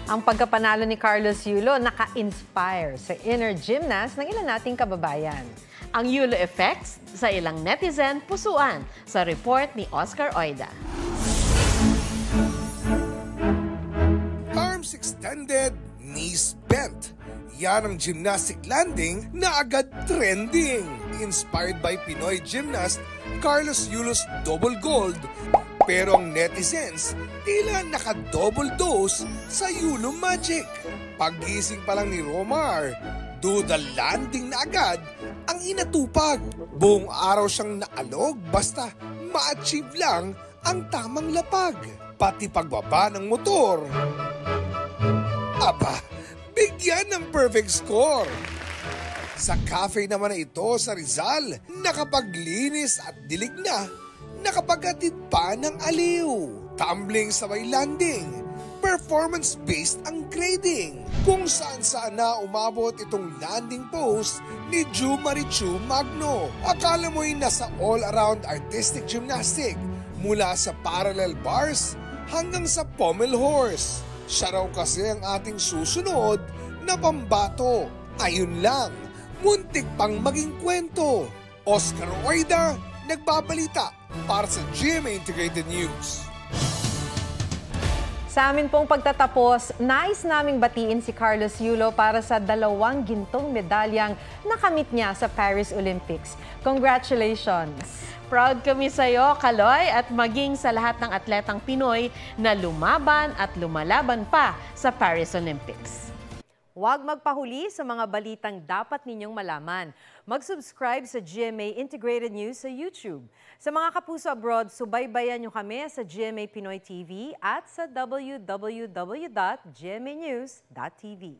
Ang pagkapanalo ni Carlos Yulo naka-inspire sa inner gymnast ng ilan nating kababayan. Ang Yulo effects sa ilang netizen pusuan sa report ni Oscar Oida. Arms extended, knees bent. Yan ang gymnastic landing na agad trending. Inspired by Pinoy gymnast Carlos Yulo's double gold. Pero ang netizens, tila naka-double dose sa Yulo Magic. Paggising pa lang ni Romar, do the landing na agad ang inatupag. Buong araw siyang naalog basta ma-achieve lang ang tamang lapag. Pati pagbaba ng motor. Aba, bigyan ng perfect score. Sa cafe naman na ito sa Rizal, nakapaglinis at dilig na, nakapaghatid pa ng aliw. Tumbling sabay landing, performance-based ang grading. Kung saan-saan na umabot itong landing pose ni Ju Marichu Magno. Akala mo'y nasa all-around artistic gymnastic, mula sa parallel bars hanggang sa pommel horse. Siya raw kasi ang ating susunod na pambato. Ayun lang, muntik pang maging kwento. Oscar Oida, nagbabalita para sa GMA Integrated News. Sa amin pong pagtatapos, nais naming batiin si Carlos Yulo para sa 2 gintong medalyang nakamit niya sa Paris Olympics. Congratulations! Proud kami sa iyo, Kaloy, at maging sa lahat ng atletang Pinoy na lumaban at lumalaban pa sa Paris Olympics. Huwag magpahuli sa mga balitang dapat ninyong malaman. Mag-subscribe sa GMA Integrated News sa YouTube. Sa mga kapuso abroad, subaybayan nyo kami sa GMA Pinoy TV at sa www.gmanews.tv.